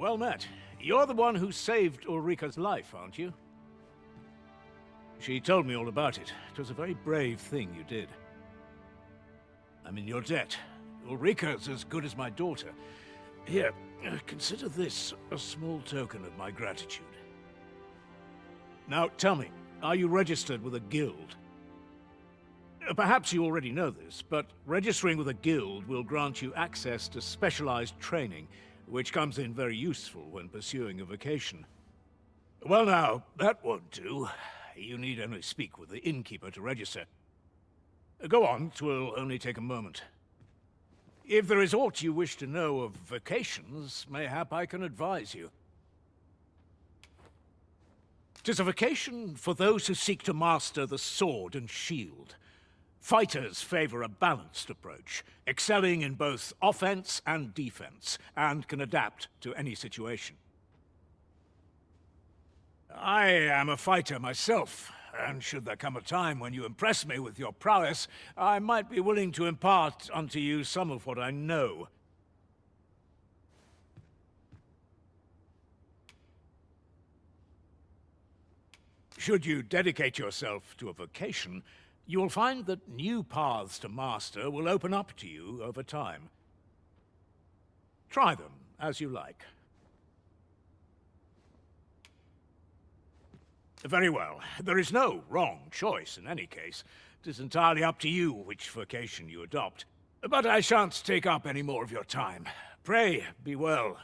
Well met. You're the one who saved Ulrika's life, aren't you? She told me all about it. It was a very brave thing you did. I'm in your debt. Ulrika's as good as my daughter. Here, consider this a small token of my gratitude. Now, tell me, are you registered with a guild? Perhaps you already know this, but registering with a guild will grant you access to specialized training, which comes in very useful when pursuing a vocation. Well now, that won't do. You need only speak with the innkeeper to register. Go on, 'twill only take a moment. If there is aught you wish to know of vocations, mayhap I can advise you. 'Tis a vocation for those who seek to master the sword and shield. Fighters favor a balanced approach, excelling in both offense and defense, and can adapt to any situation. I am a fighter myself, and should there come a time when you impress me with your prowess, I might be willing to impart unto you some of what I know. Should you dedicate yourself to a vocation, you will find that new paths to master will open up to you over time. Try them as you like. Very well. There is no wrong choice in any case. It is entirely up to you which vocation you adopt. But I shan't take up any more of your time. Pray, be well.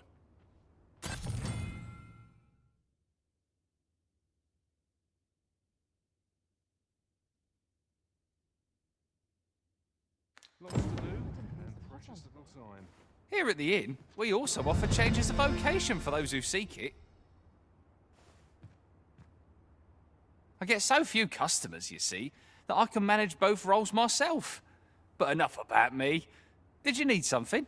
Lots to do, and precious little time. Here at the inn, we also offer changes of vocation for those who seek it. I get so few customers, you see, that I can manage both roles myself. But enough about me. Did you need something?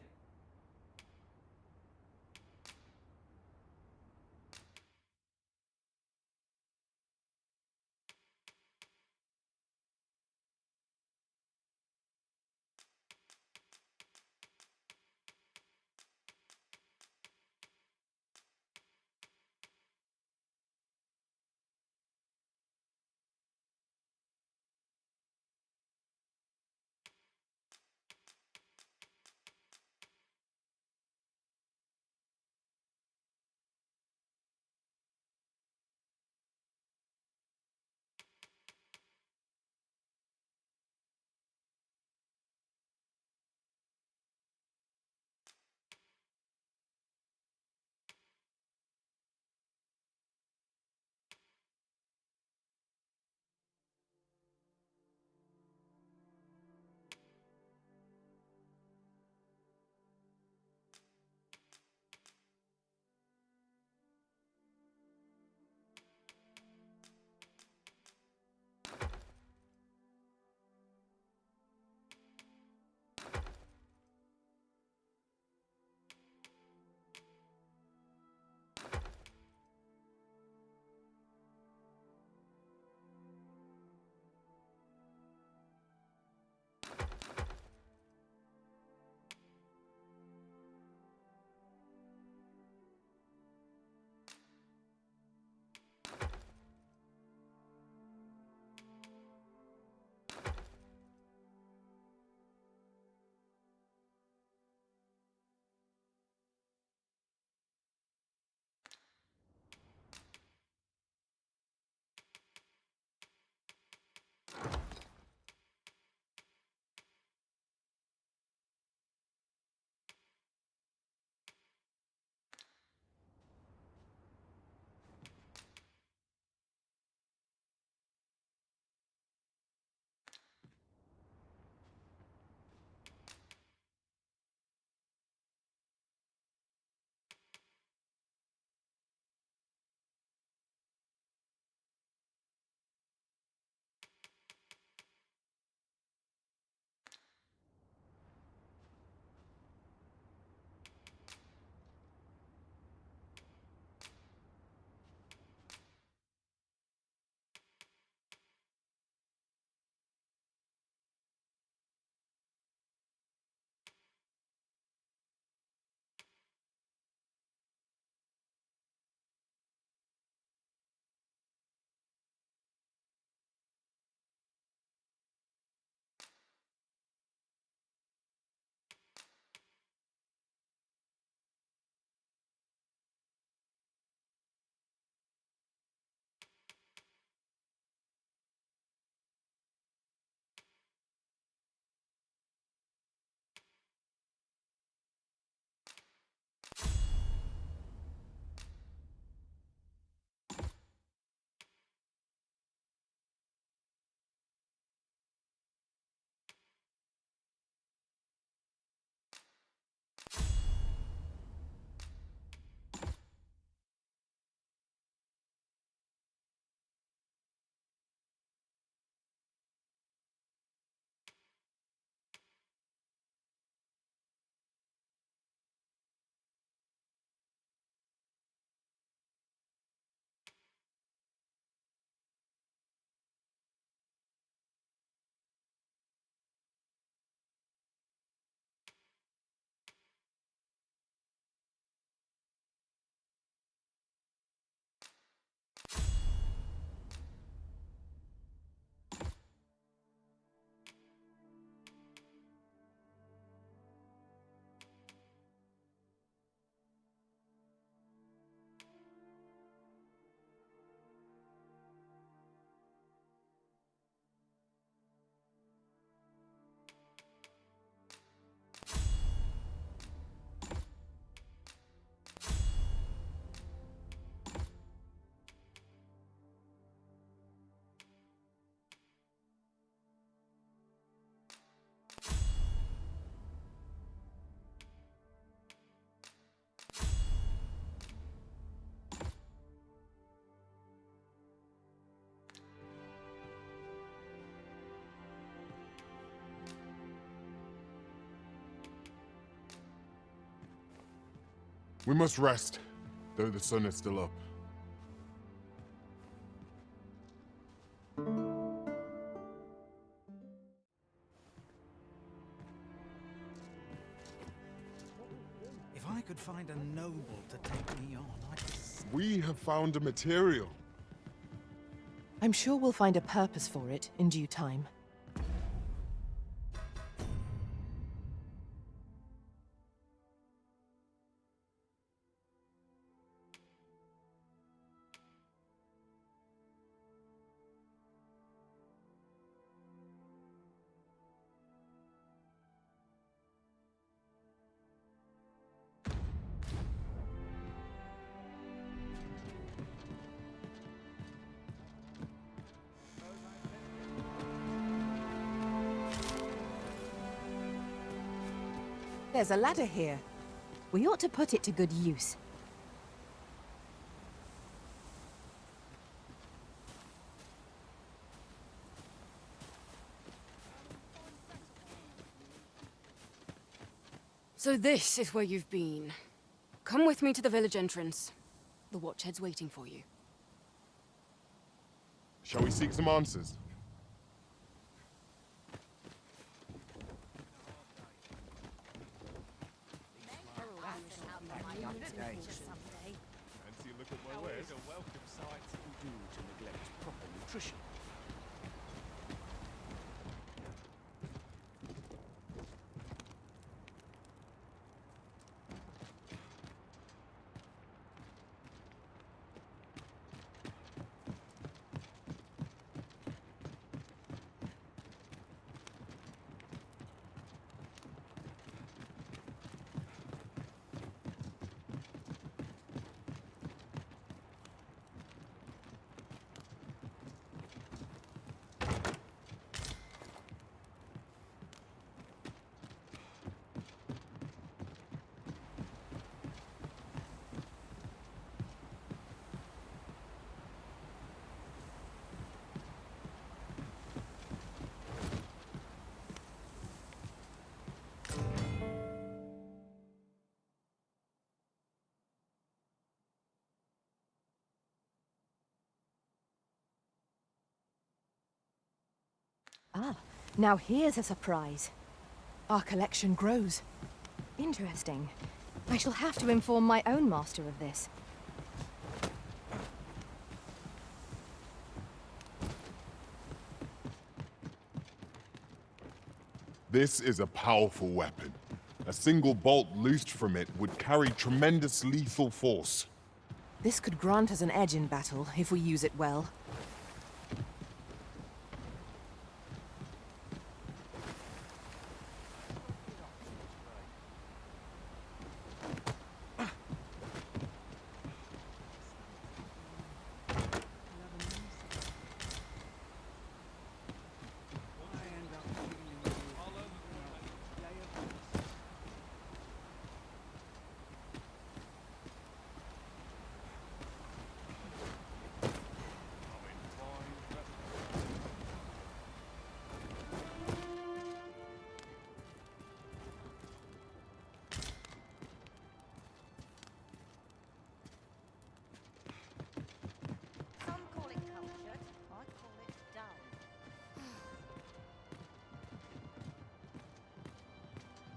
We must rest, though the sun is still up. If I could find a noble to take me on, I'd... We have found a material. I'm sure we'll find a purpose for it in due time. There's a ladder here. We ought to put it to good use. So this is where you've been. Come with me to the village entrance. The Watchhead's waiting for you. Shall we seek some answers? Fancy a look at my wares? A welcome sight to do to neglect proper nutrition. Ah, now here's a surprise. Our collection grows. Interesting. I shall have to inform my own master of this. This is a powerful weapon. A single bolt loosed from it would carry tremendous lethal force. This could grant us an edge in battle if we use it well.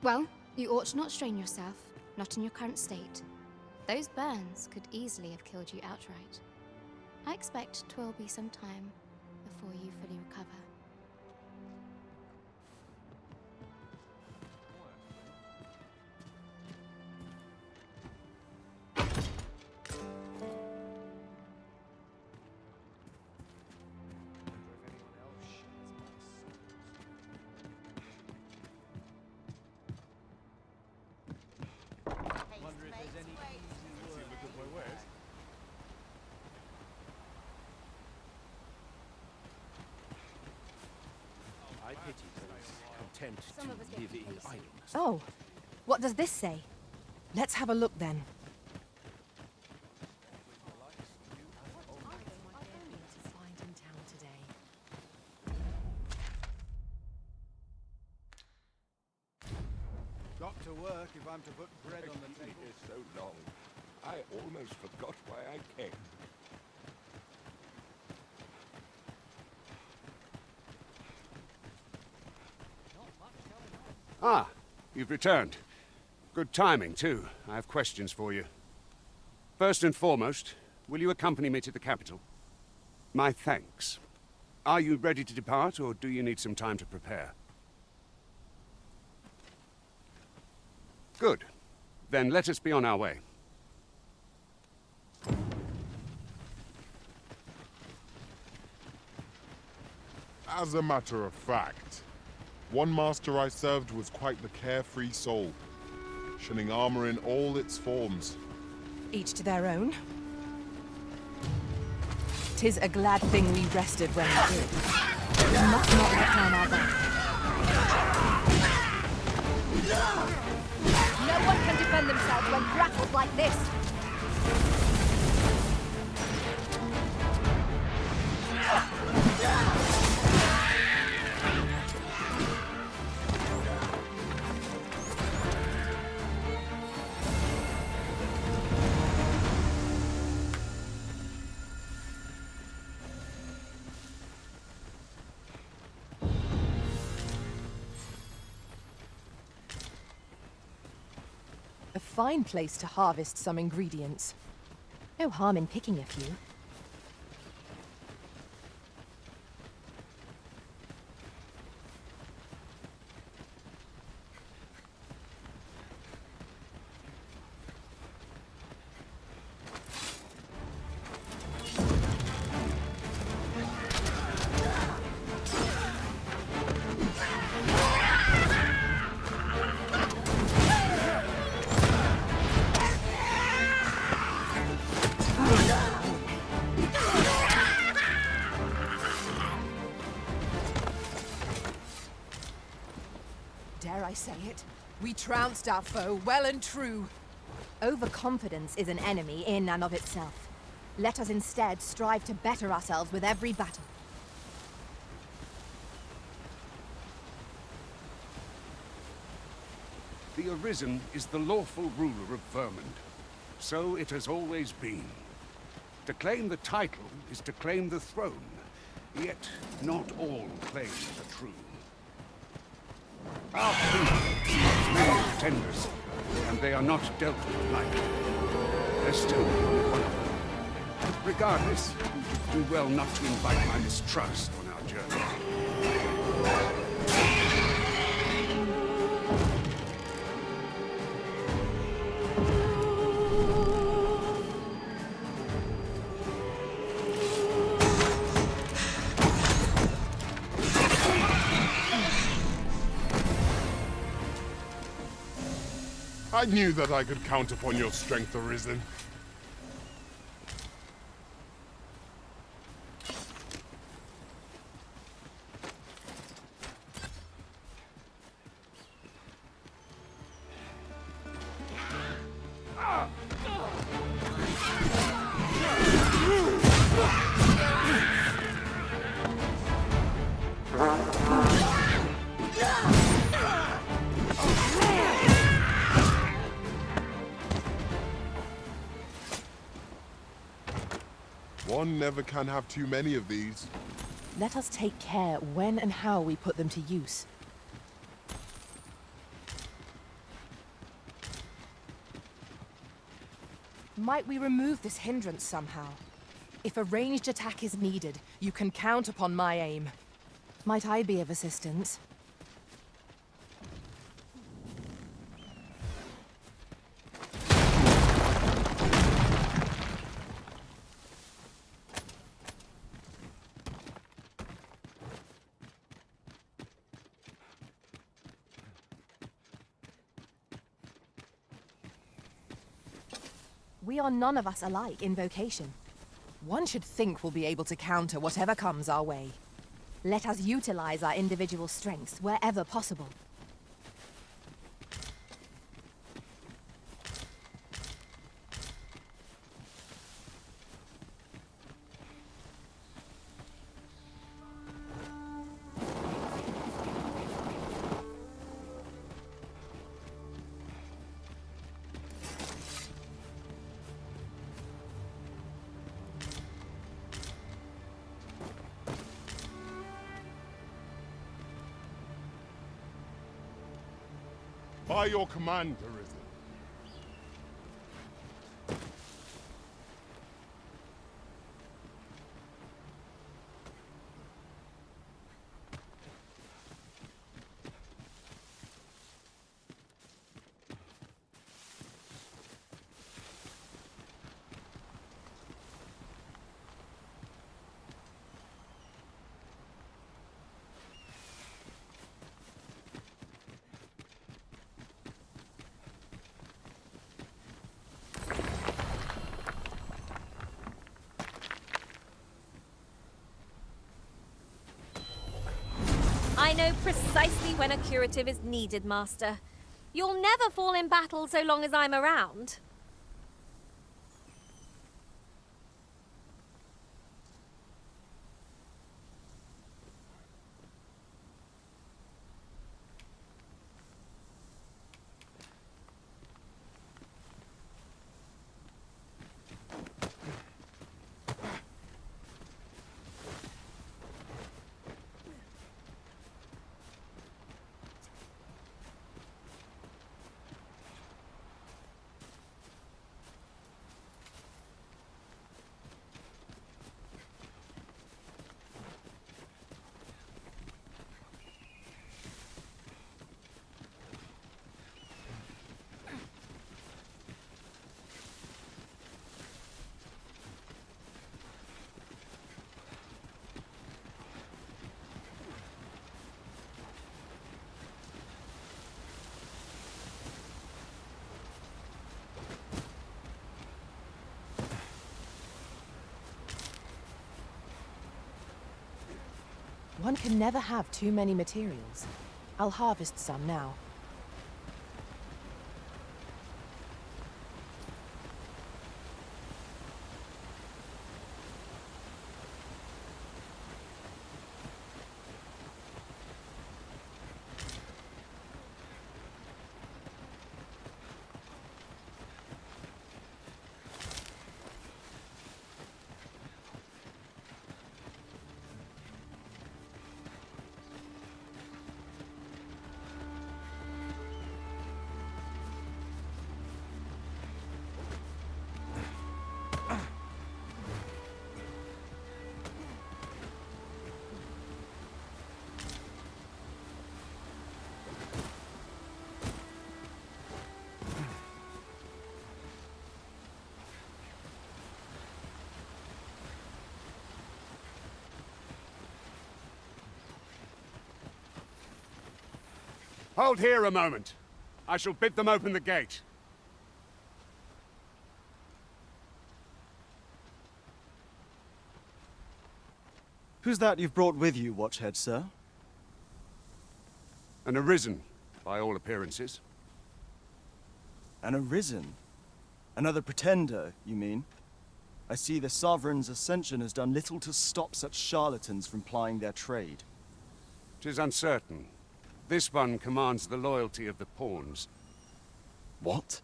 Well, you ought to not strain yourself, not in your current state. Those burns could easily have killed you outright. I expect 'twill be some time before you fully recover. I pity those content to live in idleness. Oh, what does this say? Let's have a look then. Got to work if I'm to put bread on the table. It's so long. Almost forgot why I came. Ah, you've returned. Good timing, too. I have questions for you. First and foremost, will you accompany me to the capital? My thanks. Are you ready to depart, or do you need some time to prepare? Good. Then let us be on our way. As a matter of fact, one master I served was quite the carefree soul, shunning armor in all its forms. Each to their own. 'Tis a glad thing we rested when we did. We must not let down our guard. No one can defend themselves when grappled like this. A fine place to harvest some ingredients. No harm in picking a few. Dare I say it? We trounced our foe well and true. Overconfidence is an enemy in and of itself. Let us instead strive to better ourselves with every battle. The Arisen is the lawful ruler of Vermund. So it has always been. To claim the title is to claim the throne. Yet, not all claims are true. Our king has many pretenders, and they are not dealt with lightly. There's still only one of them. Regardless, we do well not to invite my mistrust on our journey. I knew that I could count upon your strength, Arisen. One never can have too many of these. Let us take care when and how we put them to use. Might we remove this hindrance somehow? If a ranged attack is needed, you can count upon my aim. Might I be of assistance? We are none of us alike in vocation. One should think we'll be able to counter whatever comes our way. Let us utilize our individual strengths wherever possible. By your command, Arisen. I know precisely when a curative is needed, Master. You'll never fall in battle so long as I'm around. One can never have too many materials. I'll harvest some now. Hold here a moment. I shall bid them open the gate. Who's that you've brought with you, Watchhead, sir? An Arisen, by all appearances. An Arisen? Another pretender, you mean? I see the Sovereign's ascension has done little to stop such charlatans from plying their trade. 'Tis uncertain. This one commands the loyalty of the pawns. What?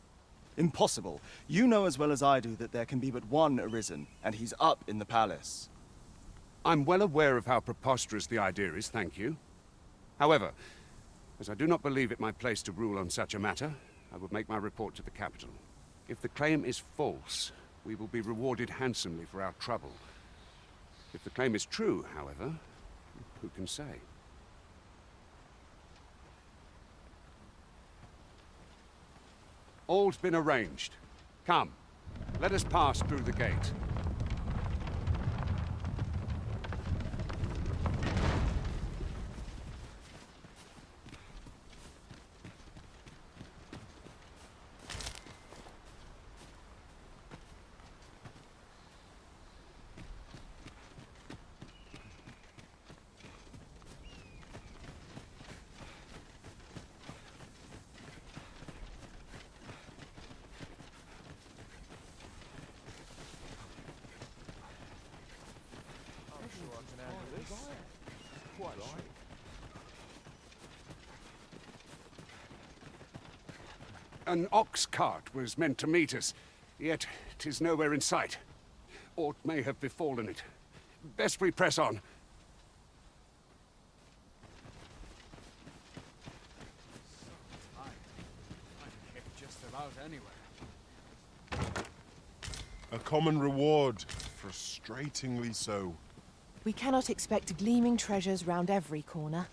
Impossible. You know as well as I do that there can be but one Arisen, and he's up in the palace. I'm well aware of how preposterous the idea is, thank you. However, as I do not believe it my place to rule on such a matter, I will make my report to the capital. If the claim is false, we will be rewarded handsomely for our trouble. If the claim is true, however, who can say? All's been arranged. Come, let us pass through the gate. An ox cart was meant to meet us, yet 'tis nowhere in sight. Aught may have befallen it. Best we press on. anywhere. A common reward, frustratingly so. We cannot expect gleaming treasures round every corner.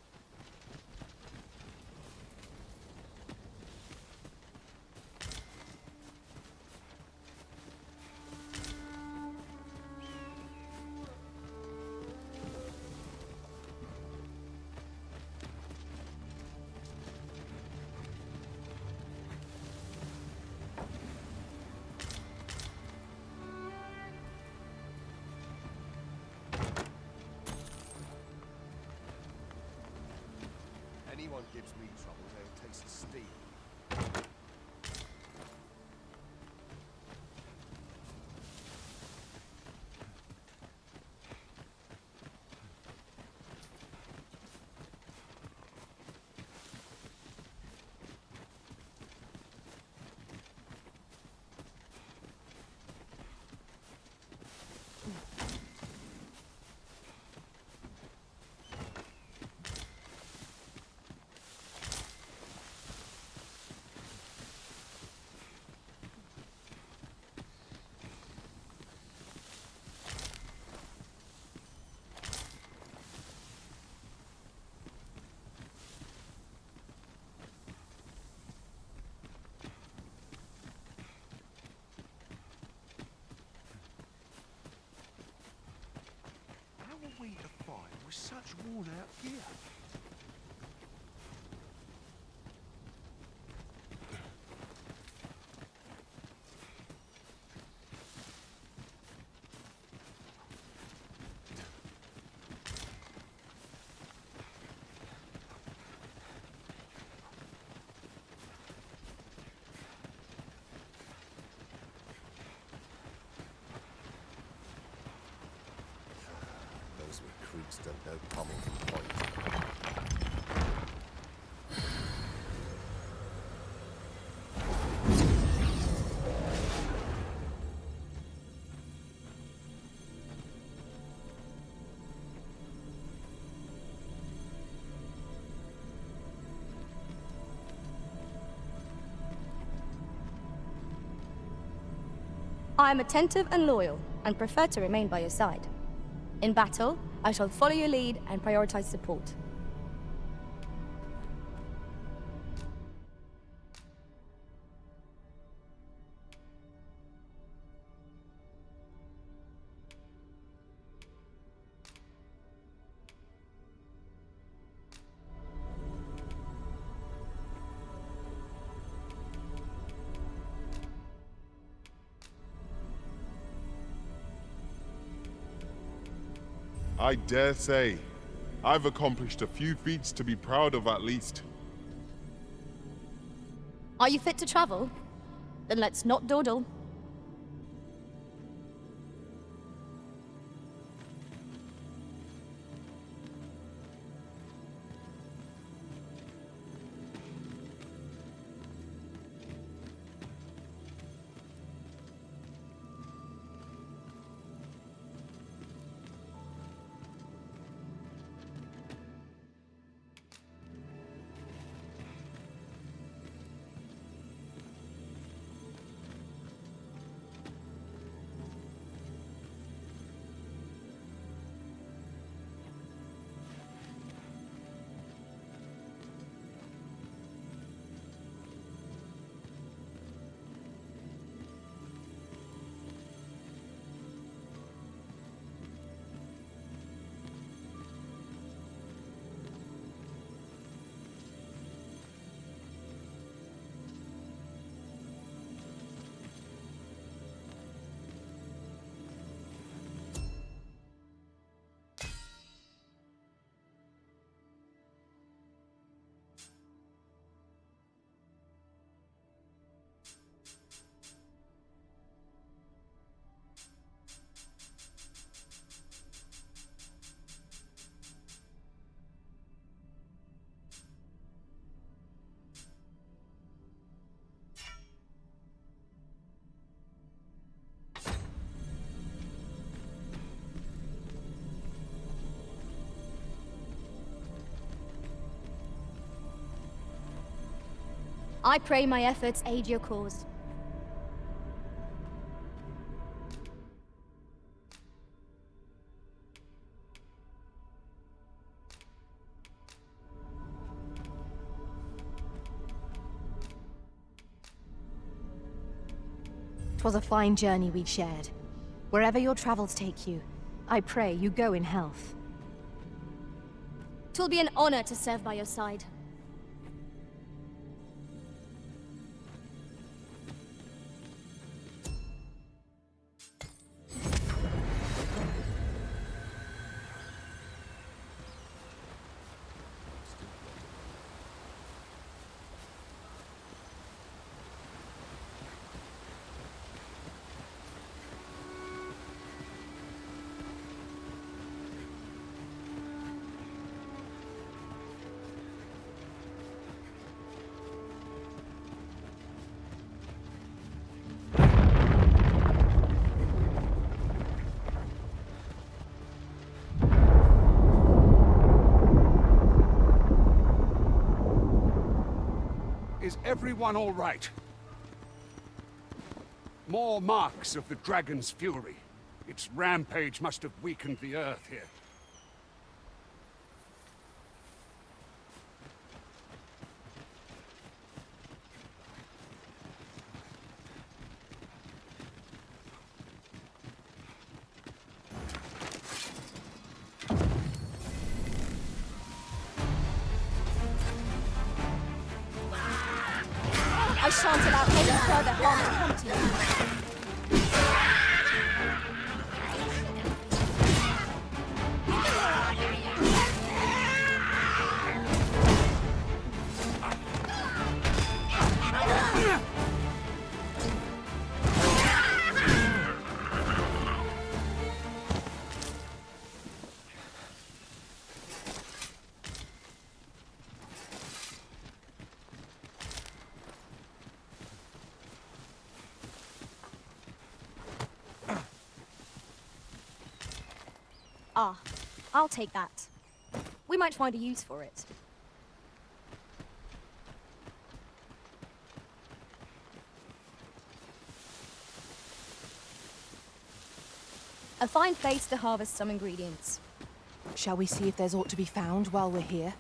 Anyone gives me trouble, they'll taste the steam. How are we to find with such worn-out gear? Those recruits don't know coming from point. I am attentive and loyal, and prefer to remain by your side. In battle, I shall follow your lead and prioritize support. I dare say, I've accomplished a few feats to be proud of at least. Are you fit to travel? Then let's not dawdle. I pray my efforts aid your cause. 'Twas a fine journey we'd shared. Wherever your travels take you, I pray you go in health. 'Twill be an honor to serve by your side. Is everyone all right? More marks of the dragon's fury. Its rampage must have weakened the earth here. I shan't allow any further harm to come to you. Ah, I'll take that. We might find a use for it. A fine place to harvest some ingredients. Shall we see if there's aught to be found while we're here?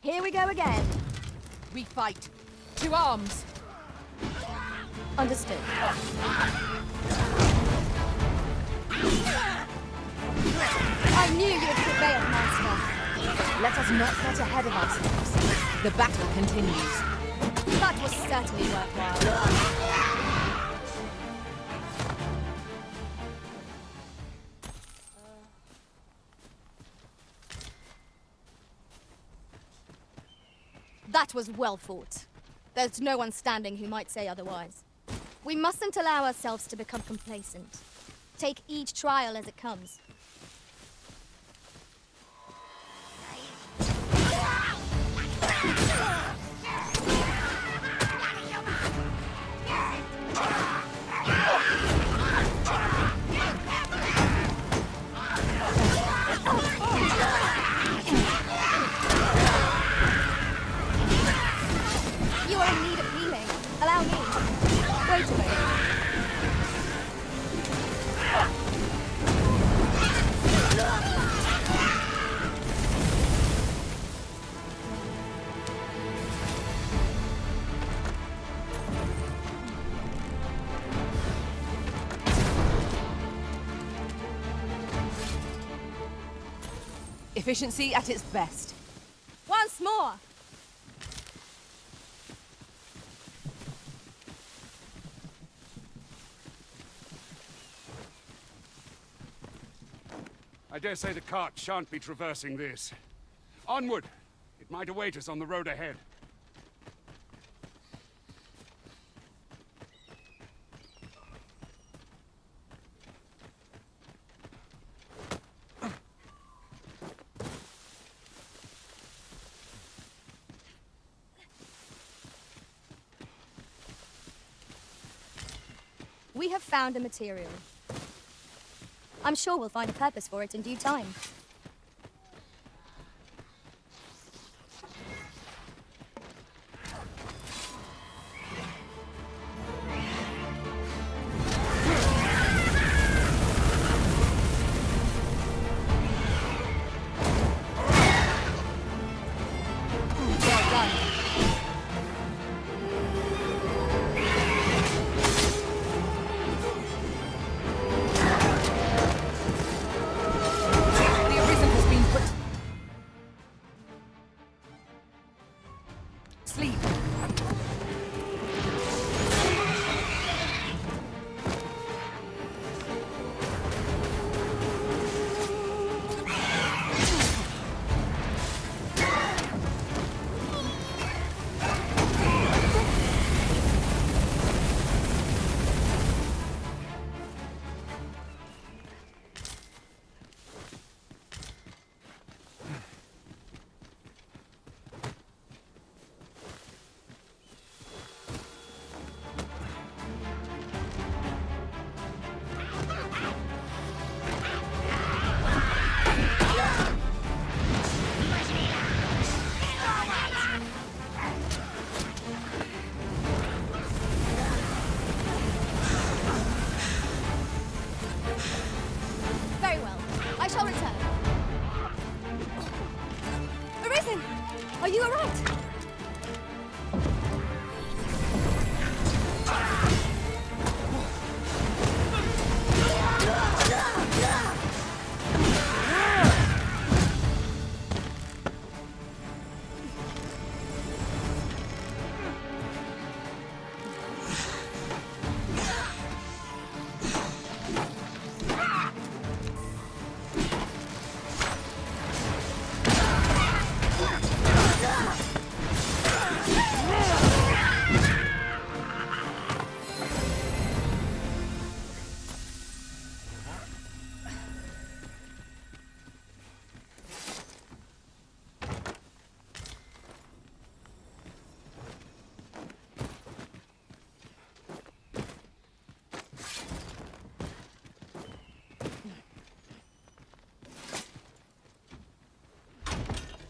Here we go again. We fight. To arms! Understood. I knew you would prevail, Master. Let us not get ahead of ourselves. The battle continues. That was certainly worthwhile. That was well fought. There's no one standing who might say otherwise. We mustn't allow ourselves to become complacent. Take each trial as it comes. You are in need of healing. Allow me. Wait a minute. Efficiency at its best. Once more. I dare say the cart shan't be traversing this. Onward! It might await us on the road ahead. We have found a material. I'm sure we'll find a purpose for it in due time.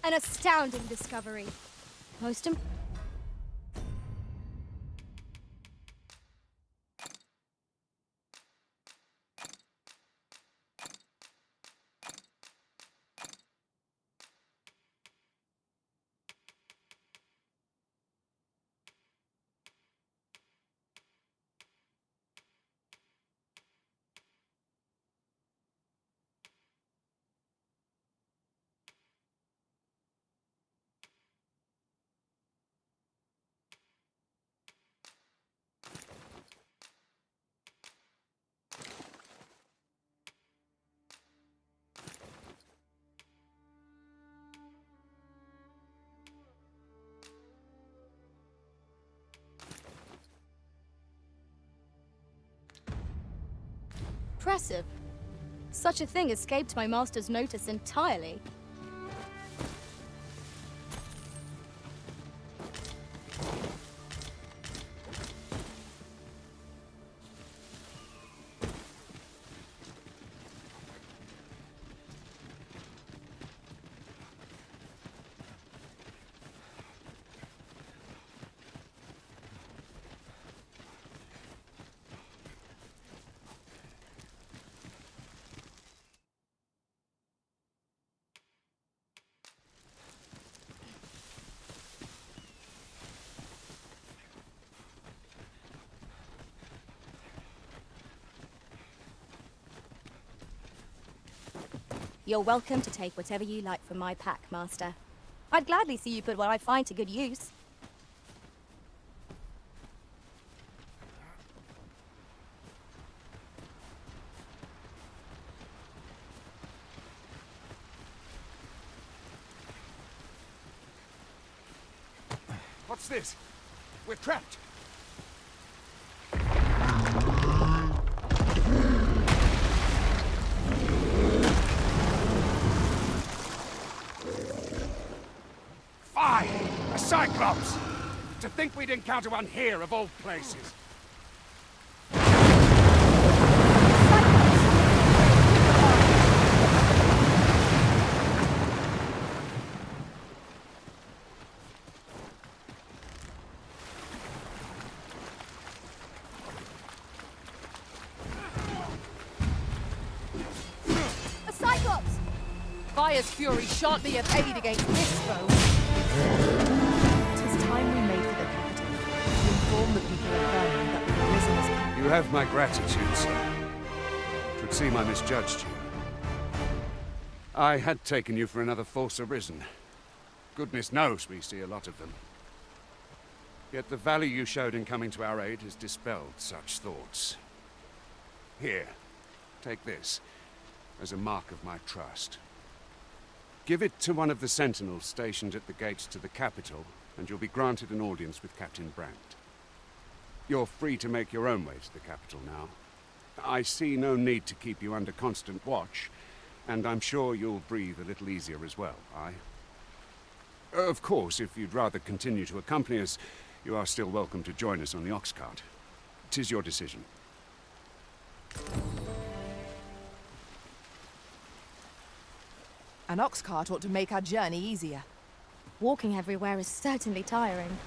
An astounding discovery. Most important. Impressive. Such a thing escaped my master's notice entirely. You're welcome to take whatever you like from my pack, Master. I'd gladly see you put what I find to good use. What's this? We're trapped. Fie! A Cyclops! To think we'd encounter one here of all places. A Cyclops! Fire's fury shan't be of aid against this foe. 'Tis time we made for the capital, to inform the people of Vernworth that the Arisen is coming. You have my gratitude, sir. Twould seem I misjudged you. I had taken you for another false Arisen. Goodness knows we see a lot of them. Yet the value you showed in coming to our aid has dispelled such thoughts. Here, take this, as a mark of my trust. Give it to one of the sentinels stationed at the gates to the capital, and you'll be granted an audience with Captain Brant. You're free to make your own way to the capital now. I see no need to keep you under constant watch, and I'm sure you'll breathe a little easier as well, aye? Of course, if you'd rather continue to accompany us, you are still welcome to join us on the ox cart. 'Tis your decision. An ox cart ought to make our journey easier. Walking everywhere is certainly tiring.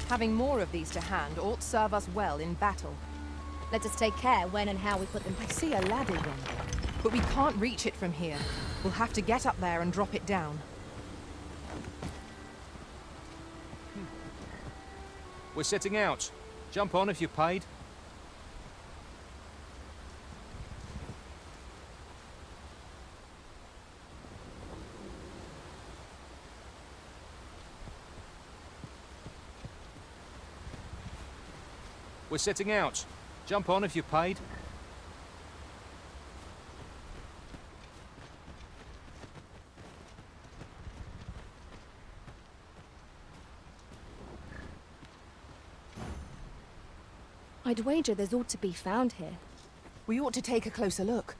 Having more of these to hand ought serve us well in battle. Let us take care when and how we put them. I see a ladder yonder, but we can't reach it from here. We'll have to get up there and drop it down. We're setting out. Jump on if you're paid. We're setting out. Jump on if you're paid. I'd wager there's ought to be found here. We ought to take a closer look.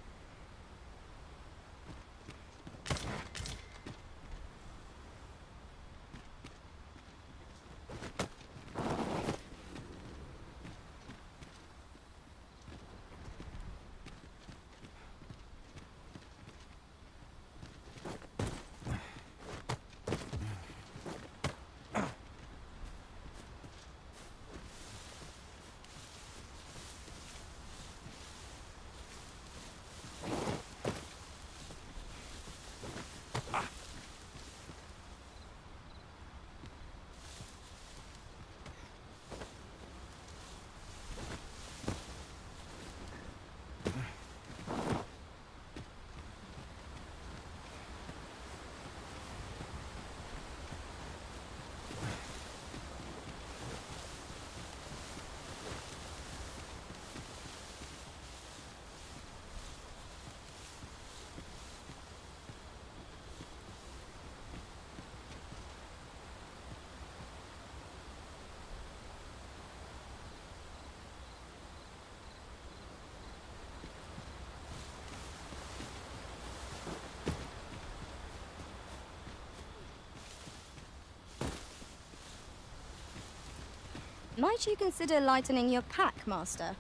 Might you consider lightening your pack, Master?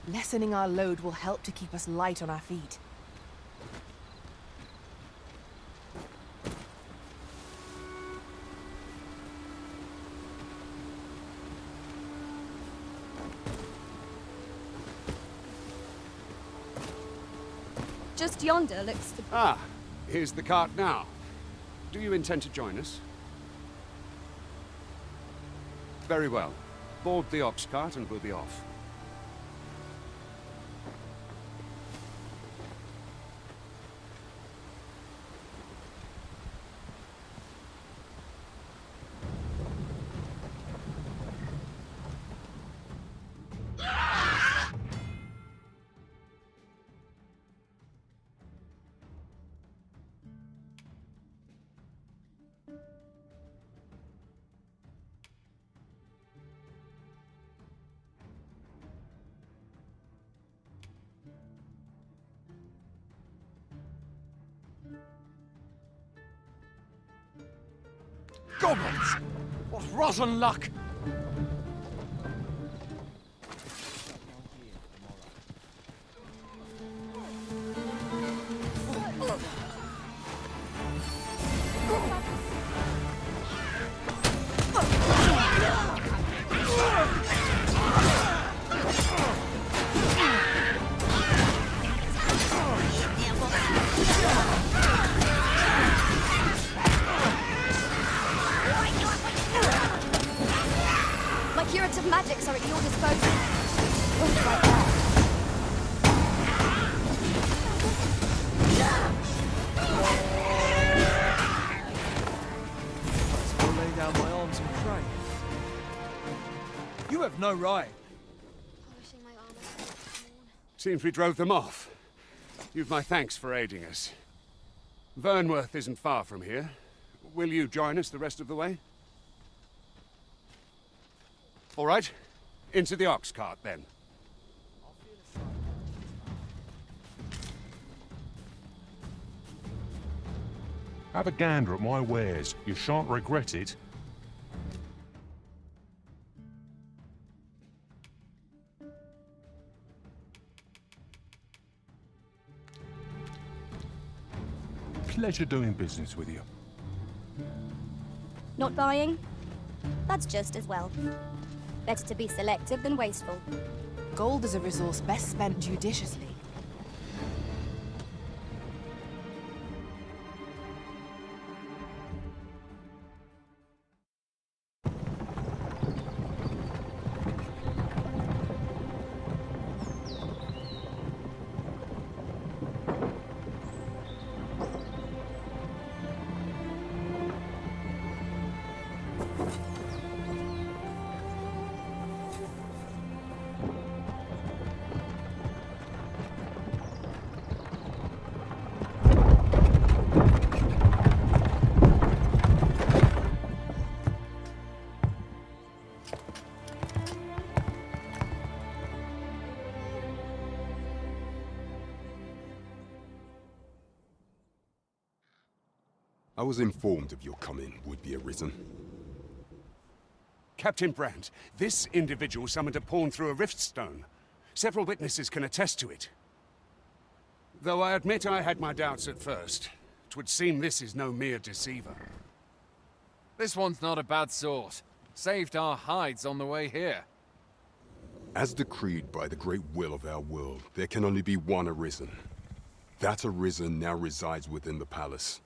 Lessening our load will help to keep us light on our feet. Just yonder looks to... Ah, here's the cart now. Do you intend to join us? Very well. Board the ox cart and we'll be off. Goblins! What rotten luck! My curative magics are at your disposal. Look right there. I'll lay down my arms and pray. You have no right. Polishing my armor. Seems we drove them off. You've my thanks for aiding us. Vernworth isn't far from here. Will you join us the rest of the way? All right. Into the ox cart, then. Have a gander at my wares. You shan't regret it. Pleasure doing business with you. Not buying? That's just as well. Better to be selective than wasteful. Gold is a resource best spent judiciously. I was informed of your coming, would-be Arisen. Captain Brant, this individual summoned a pawn through a rift stone. Several witnesses can attest to it. Though I admit I had my doubts at first. 'Twould seem this is no mere deceiver. This one's not a bad sort. Saved our hides on the way here. As decreed by the great will of our world, there can only be one Arisen. That Arisen now resides within the palace.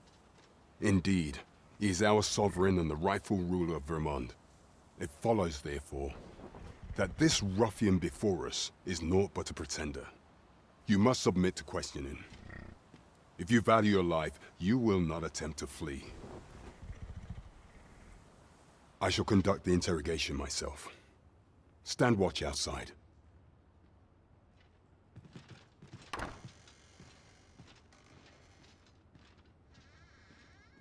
Indeed, he is our sovereign and the rightful ruler of Vermont. It follows, therefore, that this ruffian before us is naught but a pretender. You must submit to questioning. If you value your life, you will not attempt to flee. I shall conduct the interrogation myself. Stand watch outside.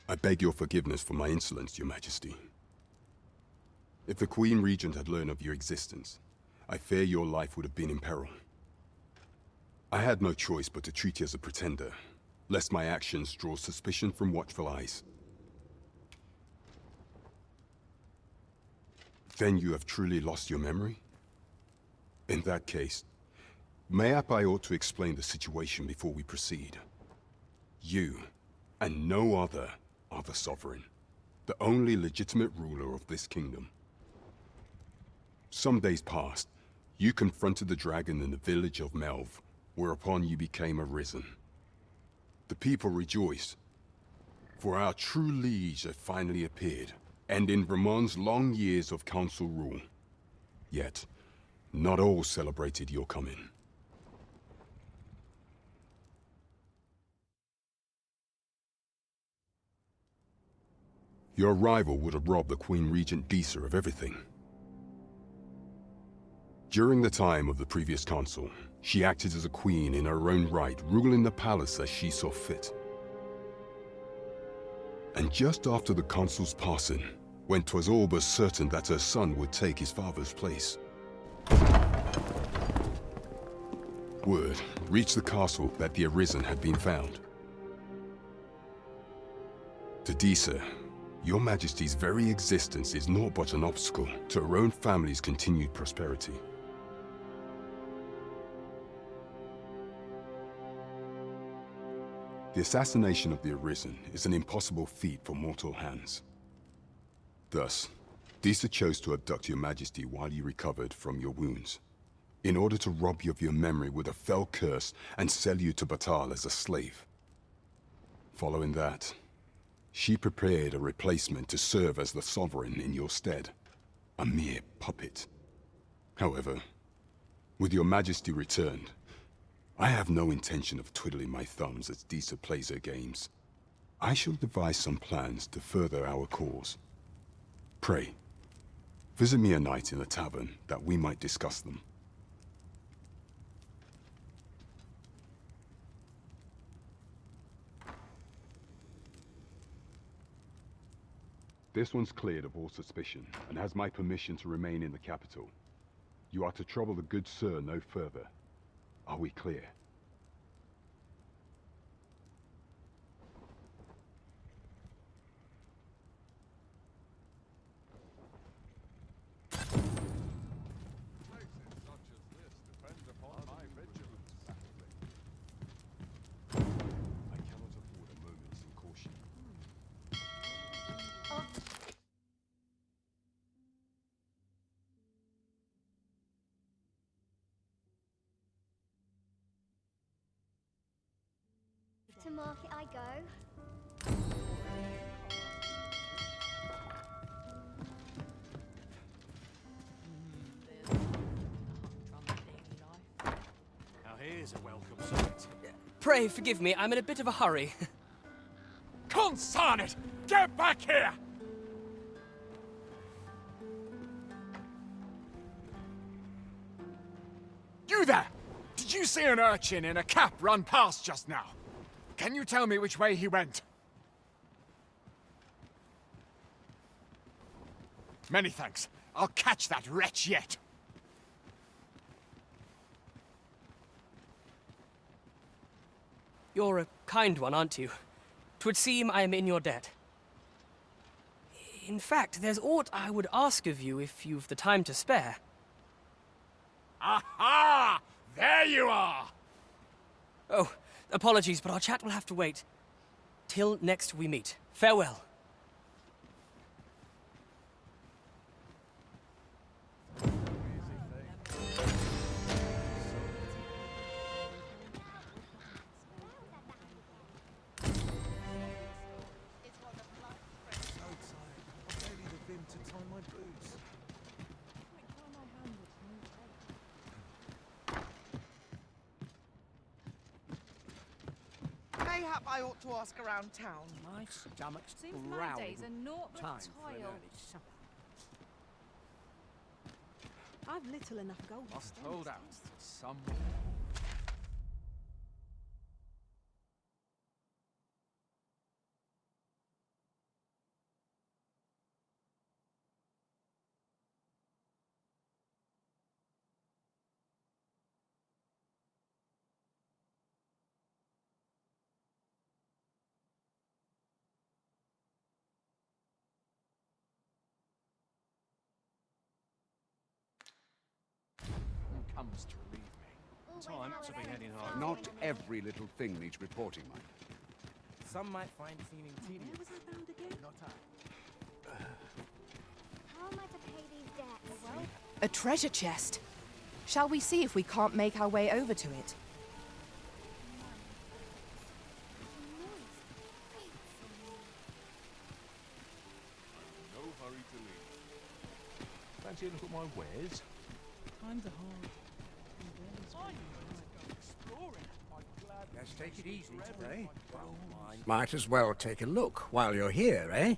I beg your forgiveness for my insolence, Your Majesty. If the Queen Regent had learned of your existence, I fear your life would have been in peril. I had no choice but to treat you as a pretender, lest my actions draw suspicion from watchful eyes. Then you have truly lost your memory? In that case, mayhap I ought to explain the situation before we proceed. You, and no other, are the sovereign, the only legitimate ruler of this kingdom. Some days past, you confronted the dragon in the village of Melv, whereupon you became Arisen. The people rejoiced, for our true liege had finally appeared, ending Vermont's long years of council rule. Yet, not all celebrated your coming. Your arrival would have robbed the Queen Regent Disa of everything. During the time of the previous consul, she acted as a queen in her own right, ruling the palace as she saw fit. And just after the consul's passing, when 'twas all but certain that her son would take his father's place, word reached the castle that the Arisen had been found. To Disa, Your Majesty's very existence is naught but an obstacle to our own family's continued prosperity. The assassination of the Arisen is an impossible feat for mortal hands. Thus, Disa chose to abduct your Majesty while you recovered from your wounds, in order to rob you of your memory with a fell curse and sell you to Batal as a slave. Following that, she prepared a replacement to serve as the Sovereign in your stead, a mere puppet. However, with your Majesty returned, I have no intention of twiddling my thumbs as Disa plays her games. I shall devise some plans to further our cause. Pray, visit me a night in the tavern that we might discuss them. This one's cleared of all suspicion and has my permission to remain in the capital. You are to trouble the good sir no further. Are we clear? To market I go. Now here's a welcome sight. Pray forgive me, I'm in a bit of a hurry. Consign it! Get back here! You there! Did you see an urchin in a cap run past just now? Can you tell me which way he went? Many thanks. I'll catch that wretch yet. You're a kind one, aren't you? 'Twould seem I am in your debt. In fact, there's aught I would ask of you if you've the time to spare. Aha! There you are! Oh, apologies, but our chat will have to wait. Till next we meet. Farewell. Mayhap I ought to ask around town. My stomach's Seems growling. my days are naught but Time for an toil. early supper. I've little enough gold. Must hold out till some... comes to relieve me. Time to be heading home. Not every little thing needs reporting, mind. Some might find seeming tedious. Not I. How am I to pay these debts? A treasure chest. Shall we see if we can't make our way over to it? No hurry to leave. Fancy a look at my wares? Times are hard. Let's take it easy today. Might as well take a look while you're here, eh?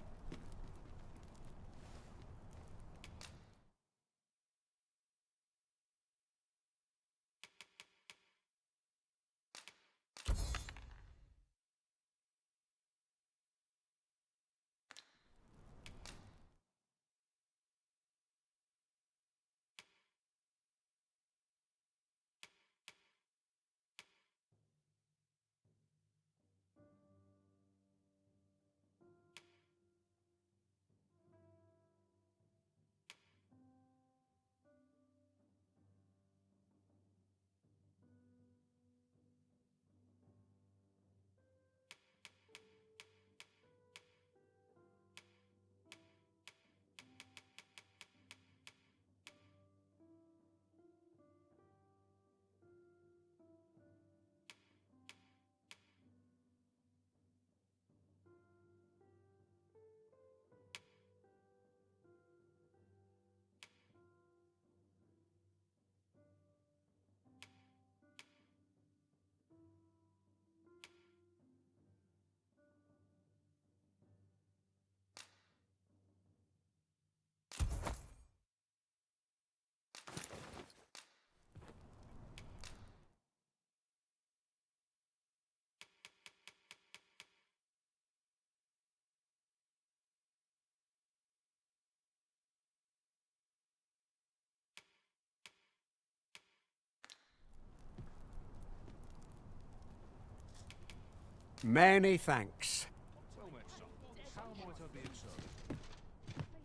Many thanks.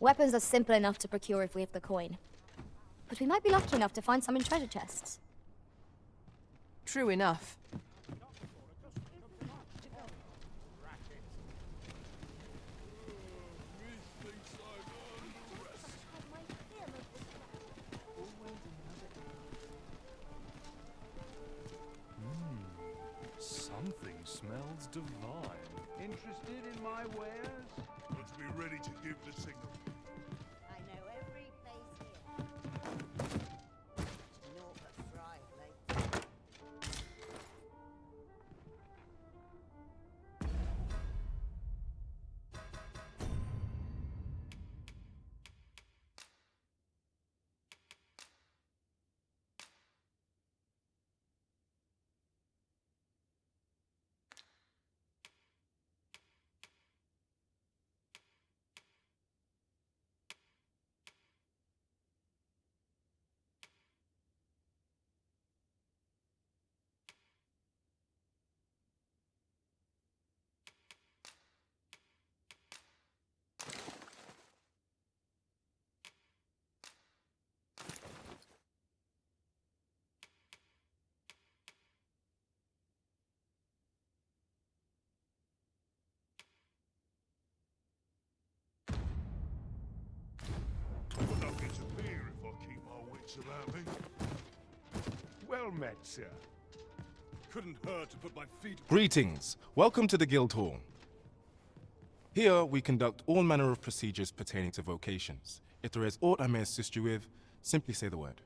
Weapons are simple enough to procure if we have the coin. But we might be lucky enough to find some in treasure chests. True enough. Something smells divine. Interested in my wares? Let's be ready to give the signal. I know every place here. It's naught but fry, mate. Will not disappear if I keep my wits about me. Well met, sir. Couldn't hurt to put my feet... Greetings. Welcome to the Guild Hall. Here, we conduct all manner of procedures pertaining to vocations. If there is aught I may assist you with, simply say the word.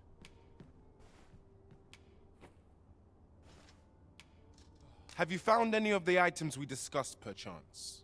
Have you found any of the items we discussed, perchance?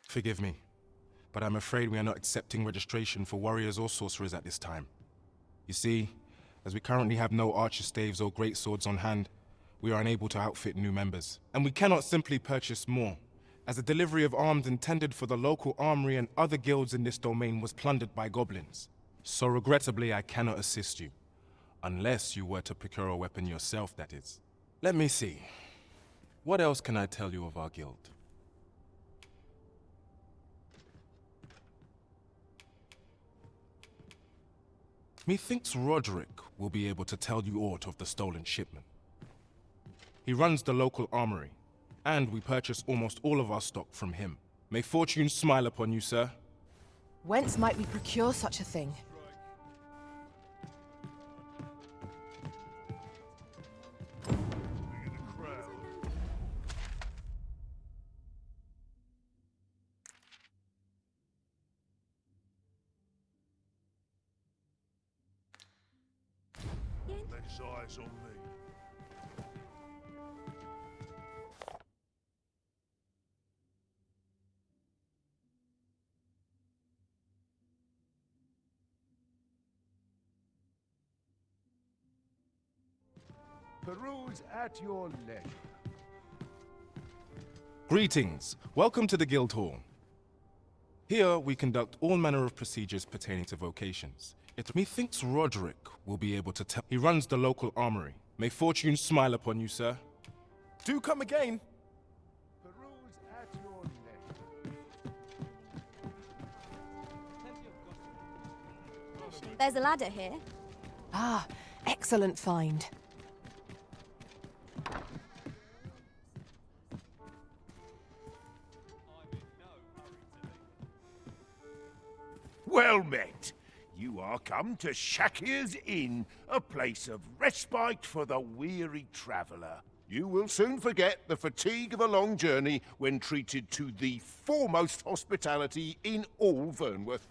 Forgive me, but I'm afraid we are not accepting registration for warriors or sorcerers at this time. You see, as we currently have no archer staves or greatswords on hand, we are unable to outfit new members. And we cannot simply purchase more, as the delivery of arms intended for the local armory and other guilds in this domain was plundered by goblins. So regrettably, I cannot assist you. Unless you were to procure a weapon yourself, that is. Let me see. What else can I tell you of our guild? Methinks Roderick will be able to tell you aught of the stolen shipment. He runs the local armory, and we purchase almost all of our stock from him. May fortune smile upon you, sir. Whence might we procure such a thing? his eyes on me. Peruse at your leisure. Greetings. Welcome to the Guild Hall. Here, we conduct all manner of procedures pertaining to vocations. Methinks Roderick will be able to tell. He runs the local armory. May fortune smile upon you, sir. Do come again. Peruse at your leisure. There's a ladder here. Ah, excellent find. Well met. You are come to Shakir's Inn, a place of respite for the weary traveller. You will soon forget the fatigue of a long journey when treated to the foremost hospitality in all Vernworth.